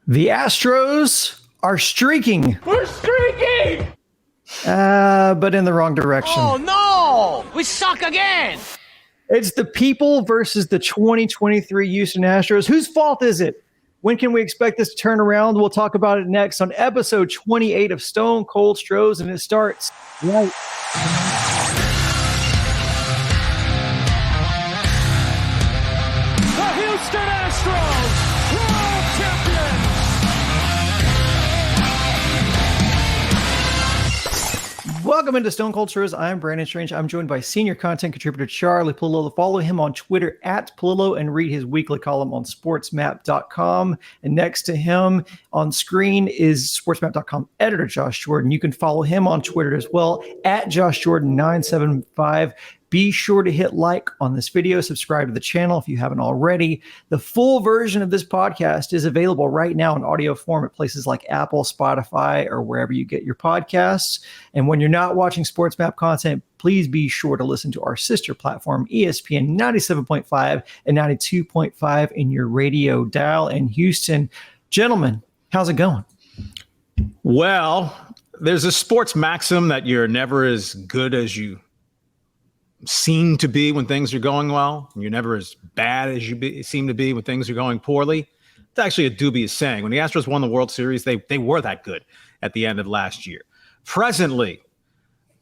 The Astros are streaking. We're streaking! But in the wrong direction. Oh, no! We suck again! It's the people versus the 2023 Houston Astros. Whose fault is it? When can we expect this to turn around? We'll talk about it next on episode 28 of Stone Cold Stros, and it starts right. The Houston Astros, world champions! Welcome into Stone Cold Stros. I'm Brandon Strange. I'm joined by senior content contributor Charlie Palillo. Follow him on Twitter at Palillo and read his weekly column on sportsmap.com. And next to him on screen is sportsmap.com editor Josh Jordan. You can follow him on Twitter as well at JoshJordan975. Be sure to hit like on this video, subscribe to the channel if you haven't already. The full version of this podcast is available right now in audio form at places like Apple, Spotify, or wherever you get your podcasts. And when you're not watching Sports Map content, please be sure to listen to our sister platform, ESPN 97.5 and 92.5 in your radio dial in Houston. Gentlemen, how's it going? Well, there's a sports maxim that you're never as good as you seem to be when things are going well. You're never as bad as you seem to be when things are going poorly. It's actually a dubious saying. When the Astros won the World Series, they were that good at the end of last year. Presently,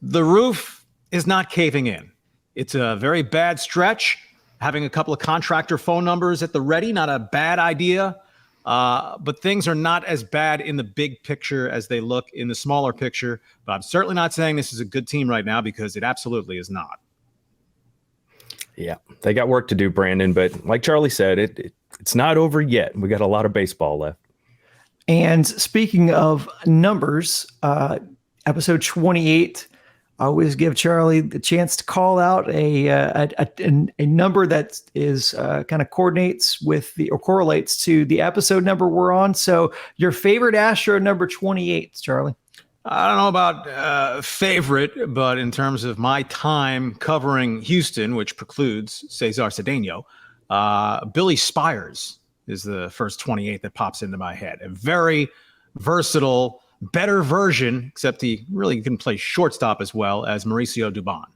the roof is not caving in. It's a very bad stretch. Having a couple of contractor phone numbers at the ready, not a bad idea. But things are not as bad in the big picture as they look in the smaller picture. But I'm certainly not saying this is a good team right now, because it absolutely is not. Yeah, they got work to do, Brandon. But like Charlie said, it's not over yet. We got a lot of baseball left. And speaking of numbers, episode 28, I always give Charlie the chance to call out a number that is kind of coordinates with or correlates to the episode number we're on. So your favorite Astro number 28, Charlie? I don't know about favorite, but in terms of my time covering Houston, which precludes Cesar Cedeno, Billy Spires is the first 28 that pops into my head. A very versatile, better version, except he really can play shortstop as well as Mauricio Dubon.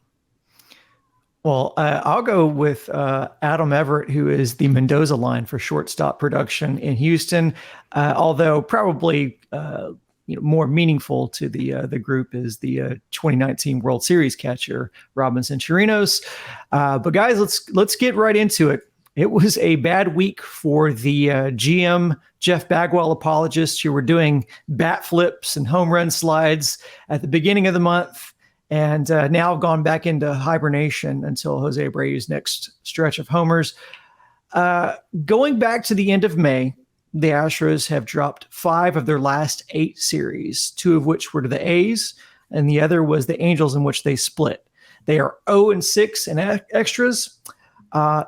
Well, I'll go with Adam Everett, who is the Mendoza line for shortstop production in Houston, although probably more meaningful to the group is the 2019 World Series catcher Robinson Chirinos. But guys, let's get right into it. It was a bad week for the GM Jeff Bagwell apologists who were doing bat flips and home run slides at the beginning of the month, and now have gone back into hibernation until Jose Abreu's next stretch of homers. Going back to the end of May, the Astros have dropped 5 of their last 8 series, 2 of which were to the A's, and the other was the Angels, in which they split. They are 0-6 in extras.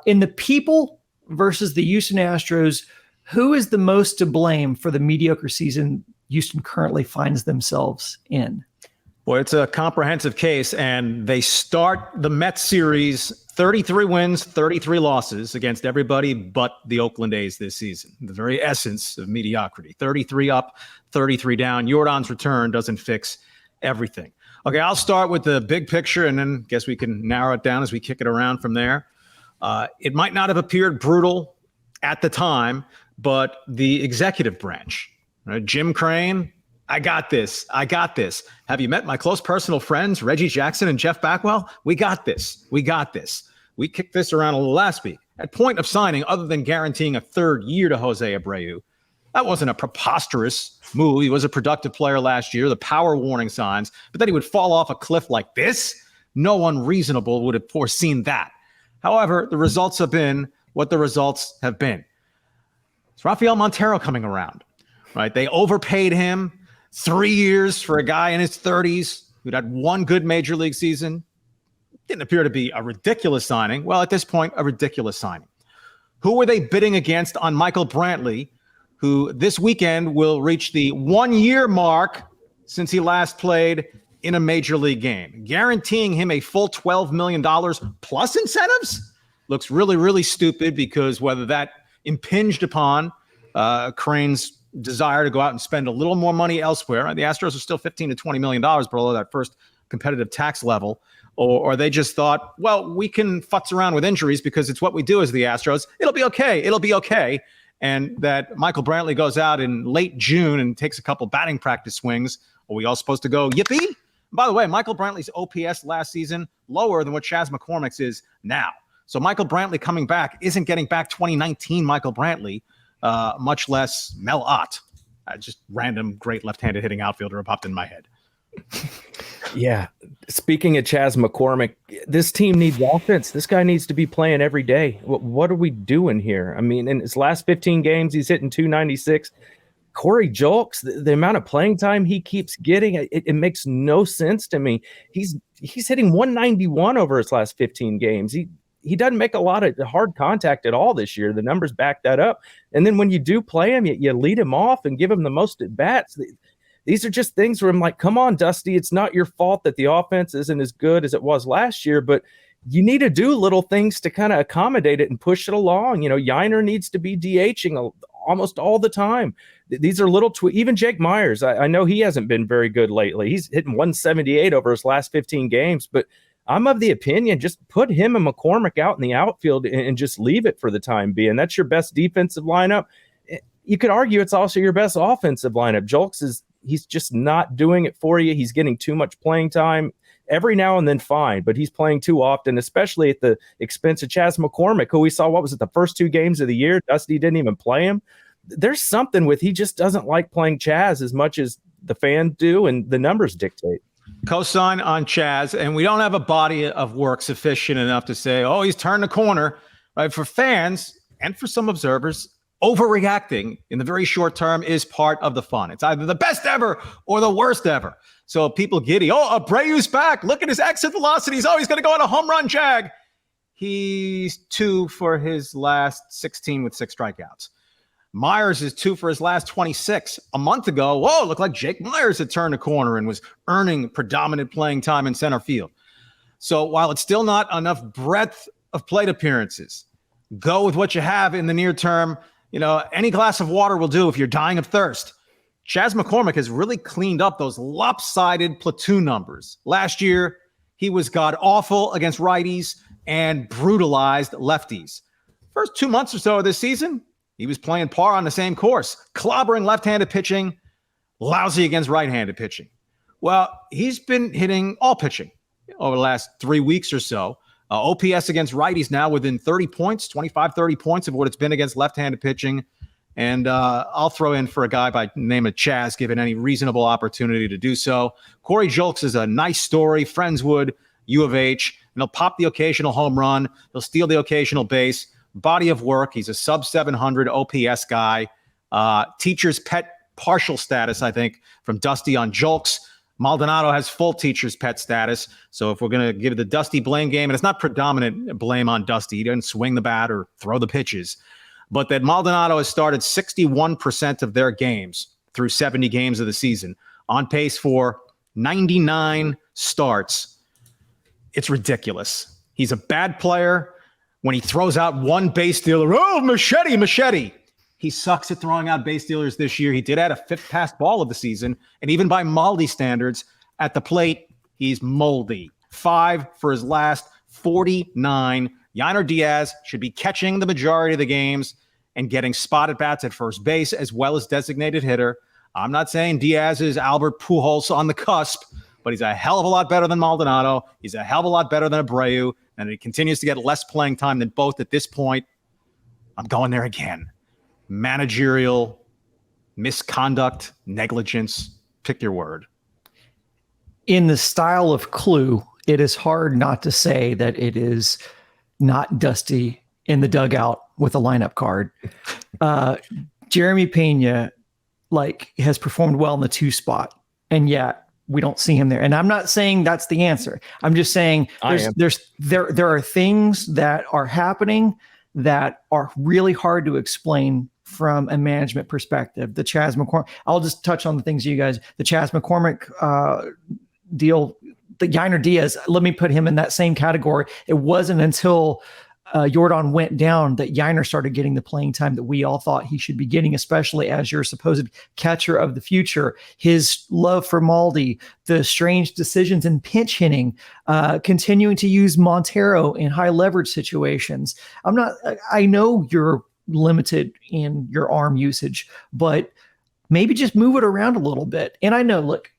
In the people versus the Houston Astros, who is the most to blame for the mediocre season Houston currently finds themselves in? Well, it's a comprehensive case, and they start the Mets series 33 wins, 33 losses against everybody but the Oakland A's this season. The very essence of mediocrity. 33 up, 33 down. Jordan's return doesn't fix everything. Okay, I'll start with the big picture, and then guess we can narrow it down as we kick it around from there. It might not have appeared brutal at the time, but the executive branch, right? Jim Crane, I got this. Have you met my close personal friends, Reggie Jackson and Jeff Bagwell? We got this. We kicked this around a little last week. At point of signing, other than guaranteeing a 3rd year to Jose Abreu, that wasn't a preposterous move. He was a productive player last year, the power warning signs, but that he would fall off a cliff like this, no one reasonable would have foreseen that. However, the results have been what the results have been. It's Rafael Montero coming around, right? They overpaid him. 3 years for a guy in his 30s who'd had 1 good major league season. Didn't appear to be a ridiculous signing. Well, at this point, a ridiculous signing. Who were they bidding against on Michael Brantley, who this weekend will reach the 1-year mark since he last played in a major league game? Guaranteeing him a full $12 million plus incentives looks really, really stupid, because whether that impinged upon Crane's desire to go out and spend a little more money elsewhere. The Astros are still $15 to $20 million below that first competitive tax level. Or they just thought, well, we can futz around with injuries because it's what we do as the Astros. It'll be okay. It'll be okay. And that Michael Brantley goes out in late June and takes a couple batting practice swings. Are we all supposed to go yippee? By the way, Michael Brantley's OPS last season lower than what Chas McCormick's is now. So Michael Brantley coming back isn't getting back 2019 Michael Brantley, much less Mel Ott. Just random great left-handed hitting outfielder popped in my head. Yeah. Speaking of Chas McCormick, this team needs offense. This guy needs to be playing every day. What are we doing here? I mean, in his last 15 games, he's hitting 296. Corey Julks, the amount of playing time he keeps getting, it makes no sense to me. He's hitting 191 over his last 15 games. He doesn't make a lot of hard contact at all this year. The numbers back that up. And then when you do play him, you lead him off and give him the most at bats. These are just things where I'm like, come on, Dusty. It's not your fault that the offense isn't as good as it was last year, but you need to do little things to kind of accommodate it and push it along. Yiner needs to be DHing almost all the time. These are little even Jake Myers. I know he hasn't been very good lately. He's hitting 178 over his last 15 games, but I'm of the opinion, just put him and McCormick out in the outfield and just leave it for the time being. That's your best defensive lineup. You could argue it's also your best offensive lineup. Julks he's just not doing it for you. He's getting too much playing time every now and then, fine, but he's playing too often, especially at the expense of Chas McCormick, who we saw, the first 2 games of the year, Dusty didn't even play him. There's something he just doesn't like playing Chas as much as the fans do and the numbers dictate. Cosign on Chas, and we don't have a body of work sufficient enough to say, oh, he's turned the corner, right? For fans and for some observers, overreacting in the very short term is part of the fun. It's either the best ever or the worst ever. So people giddy. Oh, Abreu's back. Look at his exit velocities. Oh, he's going to go on a home run jag. He's 2 for his last 16 with 6 strikeouts. Myers is 2 for his last 26. A month ago, whoa, looked like Jake Myers had turned a corner and was earning predominant playing time in center field. So while it's still not enough breadth of plate appearances, go with what you have in the near term. Any glass of water will do if you're dying of thirst. Chas McCormick has really cleaned up those lopsided platoon numbers. Last year, he was god-awful against righties and brutalized lefties. First 2 months or so of this season, he was playing par on the same course, clobbering left-handed pitching, lousy against right-handed pitching. Well, he's been hitting all pitching over the last 3 weeks or so. OPS against righties now within 30 points, 25, 30 points of what it's been against left-handed pitching. And I'll throw in for a guy by the name of Chas, given any reasonable opportunity to do so. Corey Julks is a nice story, Friendswood, U of H, and he'll pop the occasional home run. He'll steal the occasional base. Body of work. He's a sub 700 OPS guy. Teacher's pet partial status, I think, from Dusty on Julks. Maldonado has full teacher's pet status. So if we're going to give the Dusty blame game, and it's not predominant blame on Dusty, he didn't swing the bat or throw the pitches, but that Maldonado has started 61% of their games through 70 games of the season, on pace for 99 starts. It's ridiculous. He's a bad player. When he throws out one base stealer, oh, machete. He sucks at throwing out base stealers this year. He did add a 5th pass ball of the season. And even by Maldi standards, at the plate, he's moldy. 5 for his last 49. Yiner Diaz should be catching the majority of the games and getting spot at bats at first base as well as designated hitter. I'm not saying Diaz is Albert Pujols on the cusp, but he's a hell of a lot better than Maldonado. He's a hell of a lot better than Abreu. And he continues to get less playing time than both at this point. I'm going there again. Managerial misconduct, negligence, pick your word. In the style of Clue, it is hard not to say that it is not Dusty in the dugout with a lineup card. Jeremy Pena has performed well in the 2 spot, and yet we don't see him there. And I'm not saying that's the answer. I'm just saying there are things that are happening that are really hard to explain from a management perspective. The Chas McCormick, I'll just touch on the things you guys, the Chas McCormick deal, the Yiner Diaz, let me put him in that same category. It wasn't until Jordan went down, that Yiner started getting the playing time that we all thought he should be getting, especially as your supposed catcher of the future. His love for Maldi, the strange decisions in pinch hitting, continuing to use Montero in high leverage situations. I know you're limited in your arm usage, but maybe just move it around a little bit. And I know, look,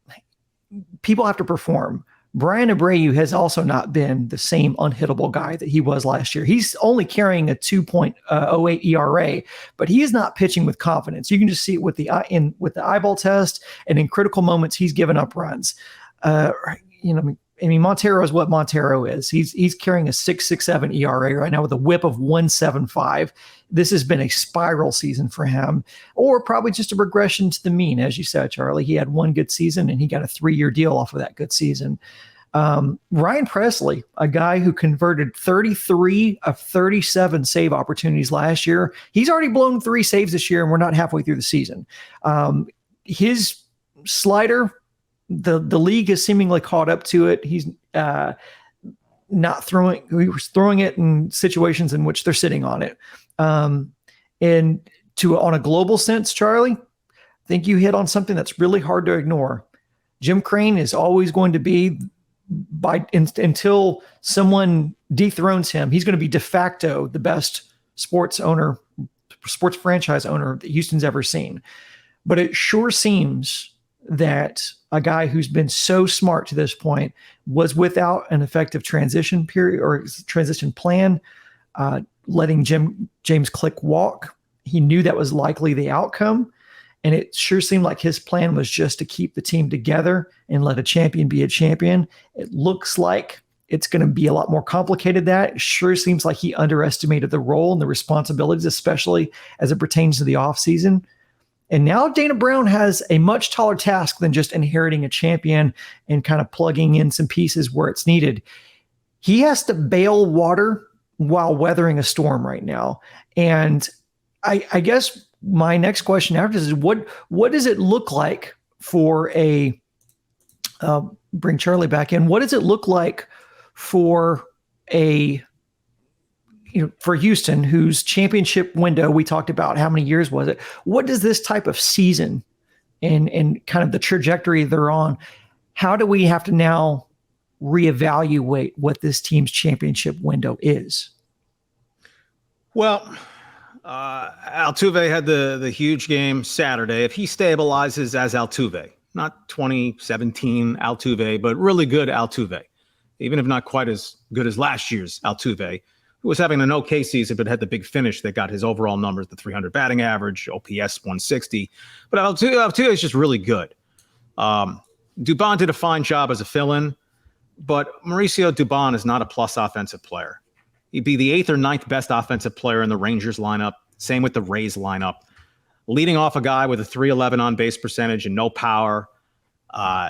people have to perform. Brian Abreu has also not been the same unhittable guy that he was last year. He's only carrying a 2.08 ERA, but he is not pitching with confidence. You can just see it with the eyeball test, and in critical moments, he's given up runs. Montero is what Montero is. He's carrying a 6.67 ERA right now with a WHIP of 1.75. This has been a spiral season for him, or probably just a regression to the mean, as you said, Charlie. He had one good season, and he got a 3-year deal off of that good season. Ryan Presley, a guy who converted 33 of 37 save opportunities last year, he's already blown 3 saves this year, and we're not halfway through the season. His slider, the league has seemingly caught up to it. He's not throwing. He was throwing it in situations in which they're sitting on it. On a global sense, Charlie, I think you hit on something that's really hard to ignore. Jim Crane is always going to be, until someone dethrones him, he's going to be de facto the best sports franchise owner that Houston's ever seen. But it sure seems that a guy who's been so smart to this point was without an effective transition period or transition plan, letting James Click walk. He knew that was likely the outcome. And it sure seemed like his plan was just to keep the team together and let a champion be a champion. It looks like it's going to be a lot more complicated than that. It sure seems like he underestimated the role and the responsibilities, especially as it pertains to the offseason. And now Dana Brown has a much taller task than just inheriting a champion and kind of plugging in some pieces where it's needed. He has to bail water while weathering a storm right now. And I guess my next question after this is what does it look like for bring Charlie back in. What does it look like for for Houston, whose championship window we talked about, how many years was it? What does this type of season and kind of the trajectory they're on, how do we have to now reevaluate what this team's championship window is? Well, Altuve had the huge game Saturday. If he stabilizes as Altuve, not 2017 Altuve, but really good Altuve, even if not quite as good as last year's Altuve, who was having an okay season, but had the big finish that got his overall numbers, the 300 batting average, OPS 160. But Altuve is just really good. Dubon did a fine job as a fill-in, but Mauricio Dubon is not a plus offensive player. He'd be the 8th or 9th best offensive player in the Rangers lineup. Same with the Rays lineup. Leading off a guy with a 311 on base percentage and no power.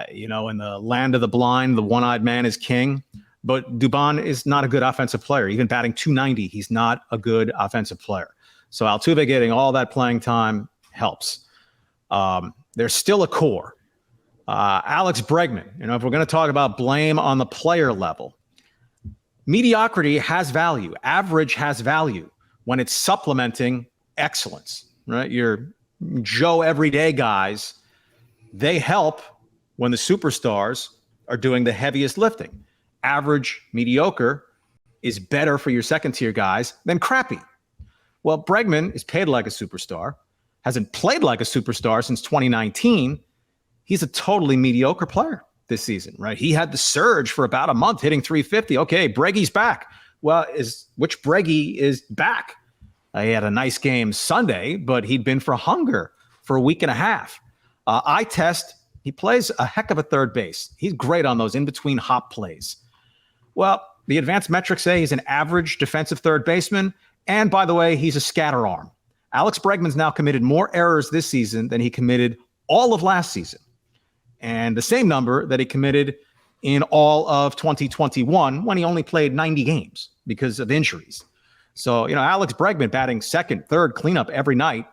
In the land of the blind, the one-eyed man is king. But Dubon is not a good offensive player. Even batting .290, he's not a good offensive player. So Altuve getting all that playing time helps. There's still a core. Alex Bregman, if we're going to talk about blame on the player level, mediocrity has value. Average has value when it's supplementing excellence, right? Your Joe everyday guys, they help when the superstars are doing the heaviest lifting. Average, mediocre is better for your second-tier guys than crappy. Well, Bregman is paid like a superstar, hasn't played like a superstar since 2019. He's a totally mediocre player this season, right? He had the surge for about a month, hitting 350. Okay, Breggy's back. Well, which Breggy is back? He had a nice game Sunday, but he'd been for hunger for a week and a half. Eye test, he plays a heck of a third base. He's great on those in-between hop plays. Well, the advanced metrics say he's an average defensive third baseman. And by the way, he's a scatter arm. Alex Bregman's now committed more errors this season than he committed all of last season. And the same number that he committed in all of 2021 when he only played 90 games because of injuries. So, Alex Bregman batting second, third cleanup every night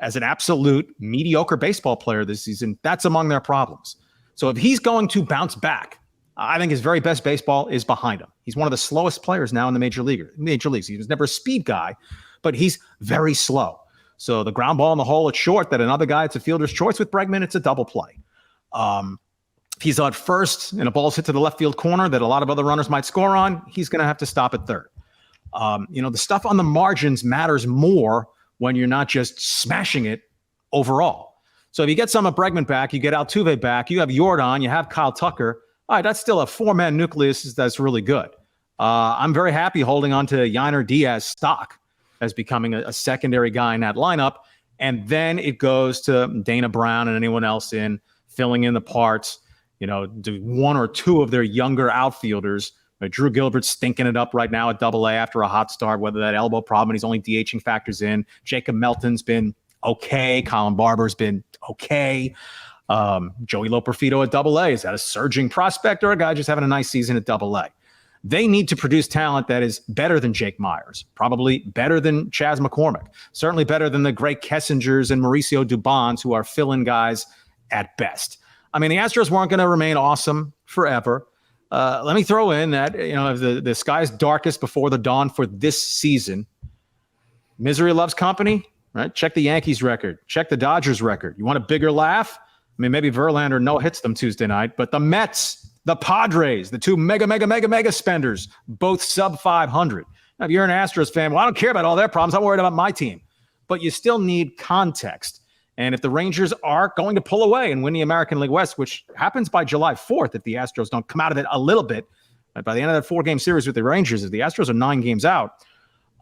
as an absolute mediocre baseball player this season, that's among their problems. So if he's going to bounce back I think his very best baseball is behind him. He's one of the slowest players now in the major leagues. He was never a speed guy, but he's very slow. So the ground ball in the hole, it's short. That another guy, it's a fielder's choice. With Bregman, it's a double play. If he's on first and a ball's hit to the left field corner that a lot of other runners might score on, he's going to have to stop at third. The stuff on the margins matters more when you're not just smashing it overall. So if you get some of Bregman back, you get Altuve back, you have Yordan, you have Kyle Tucker. All right, that's still a four-man nucleus that's really good. I'm very happy holding on to Yainer Diaz stock as becoming a secondary guy in that lineup. And then it goes to Dana Brown and anyone else filling in the parts. Do one or two of their younger outfielders. Drew Gilbert's stinking it up right now at Double-A after a hot start, whether that elbow problem, and he's only DHing factors in. Jacob Melton's been okay. Colin Barber's been okay. Joey Loperfido at Double-A. Is that a surging prospect or a guy just having a nice season at Double-A? They need to produce talent that is better than Jake Myers, probably better than Chas McCormick, certainly better than the great Kessingers and Mauricio Dubons, who are fill-in guys at best. I mean, the Astros weren't going to remain awesome forever. Let me throw in that, if the sky's darkest before the dawn for this season, misery loves company, right? Check the Yankees record. Check the Dodgers record. You want a bigger laugh? I mean, maybe Verlander no hits them Tuesday night, but the Mets, the Padres, the two mega spenders, both sub 500. Now, if you're an Astros fan, well, I don't care about all their problems. I'm worried about my team. But you still need context. And if the Rangers are going to pull away and win the American League West, which happens by July 4th, if the Astros don't come out of it a little bit, by the end of that 4-game series with the Rangers, if the Astros are 9 games out,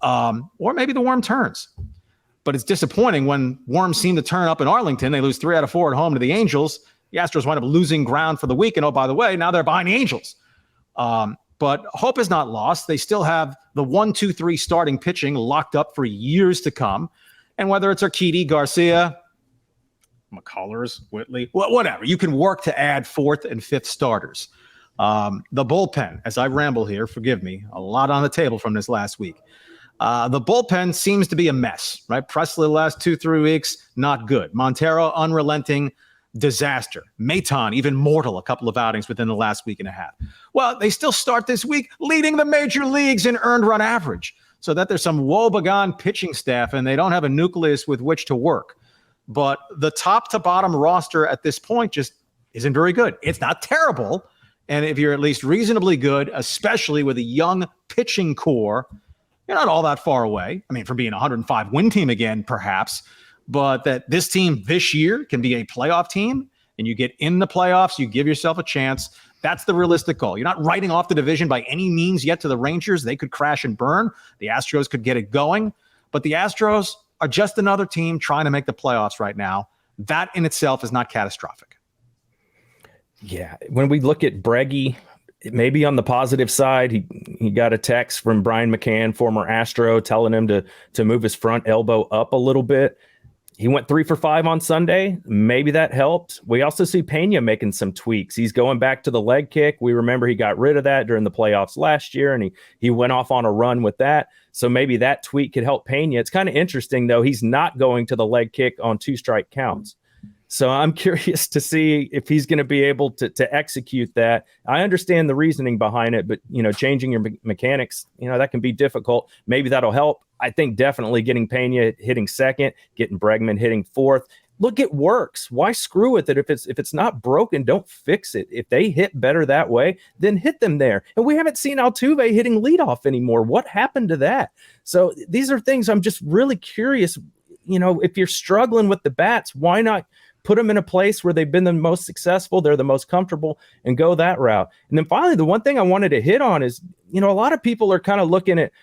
or maybe the worm turns. But it's disappointing when worms seem to turn up in Arlington. They lose 3 out of 4 at home to the Angels. The Astros wind up losing ground for the week. And, oh, by the way, now they're behind the Angels. But hope is not lost. They still have the 1-2-3 starting pitching locked up for years to come. And whether it's Urquidy, Garcia, McCullers, Whitley, whatever. You can work to add 4th and 5th starters. The bullpen, as I ramble here, forgive me, a lot on the table from this last week. The bullpen seems to be a mess, right? Presley the last 2-3 weeks, not good. Montero, unrelenting disaster. Maton, even mortal, a couple of outings within the last week and a half. Well, they still start this week leading the major leagues in earned run average, so that there's some woebegone pitching staff and they don't have a nucleus with which to work. But the top to bottom roster at this point just isn't very good. It's not terrible. And if you're at least reasonably good, especially with a young pitching core, you're not all that far away. I mean, from being a 105 win team again, perhaps, but that this team this year can be a playoff team and you get in the playoffs, you give yourself a chance. That's the realistic goal. You're not writing off the division by any means yet to the Rangers. They could crash and burn. The Astros could get it going, but the Astros are just another team trying to make the playoffs right now. That in itself is not catastrophic. Yeah. When we look at Breggy, maybe on the positive side, he got a text from Brian McCann, former Astro, telling him to move his front elbow up a little bit. He went 3 for 5 on Sunday. Maybe that helped. We also see Pena making some tweaks. He's going back to the leg kick. We remember he got rid of that during the playoffs last year, and he went off on a run with that. So maybe that tweak could help Pena. It's kind of interesting, though. He's not going to the leg kick on 2-strike counts. So I'm curious to see if he's going to be able to execute that. I understand the reasoning behind it, but, changing your mechanics, that can be difficult. Maybe that'll help. I think definitely getting Pena hitting second, getting Bregman hitting fourth. Look, it works. Why screw with it? If it's not broken, don't fix it. If they hit better that way, then hit them there. And we haven't seen Altuve hitting leadoff anymore. What happened to that? So these are things I'm just really curious. If you're struggling with the bats, why not put them in a place where they've been the most successful, they're the most comfortable, and go that route? And then finally, the one thing I wanted to hit on is, a lot of people are kind of looking at,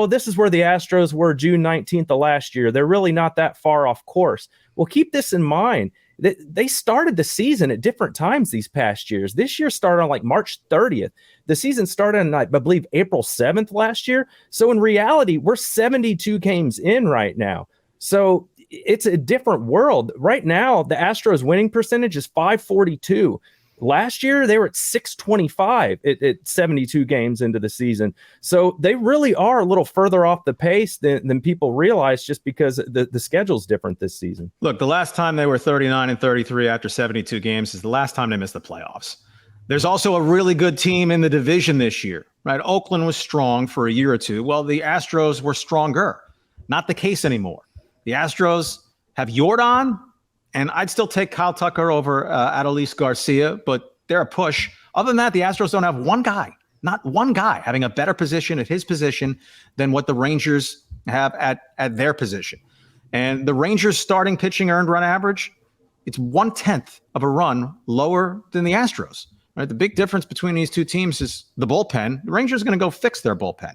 this is where the Astros were June 19th of last year. They're really not that far off course. Well, keep this in mind. They started the season at different times these past years. This year started on March 30th. The season started on, I believe, April 7th last year. So in reality, we're 72 games in right now. So it's a different world. Right now, the Astros winning percentage is .542. Last year, they were at .625 at 72 games into the season. So they really are a little further off the pace than people realize, just because the schedule's different this season. Look, the last time they were 39-33 after 72 games is the last time they missed the playoffs. There's also a really good team in the division this year, right? Oakland was strong for a year or two. Well, the Astros were stronger. Not the case anymore. The Astros have Yordan, and I'd still take Kyle Tucker over Adolis Garcia, but they're a push. Other than that, the Astros don't have one guy, not one guy, having a better position at his position than what the Rangers have at their position. And the Rangers' starting pitching earned run average, it's 1/10 of a run lower than the Astros. Right? The big difference between these two teams is the bullpen. The Rangers are going to go fix their bullpen.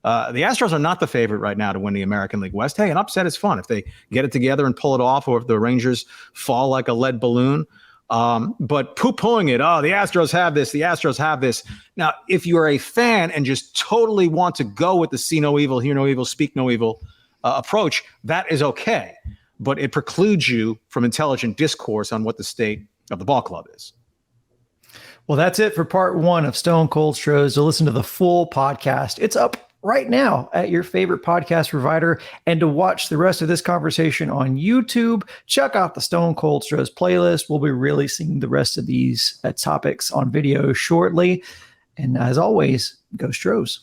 The Astros are not the favorite right now to win the American League West. Hey, an upset is fun if they get it together and pull it off, or if the Rangers fall like a lead balloon. But poo-pooing it, the Astros have this, the Astros have this. Now, if you're a fan and just totally want to go with the see no evil, hear no evil, speak no evil approach, that is okay. But it precludes you from intelligent discourse on what the state of the ball club is. Well, that's it for part 1 of Stone Cold Stros. To listen to the full podcast, it's up right now at your favorite podcast provider. And to watch the rest of this conversation on YouTube, check out the Stone Cold Stros playlist. We'll be releasing the rest of these topics on video shortly. And as always, go Stros.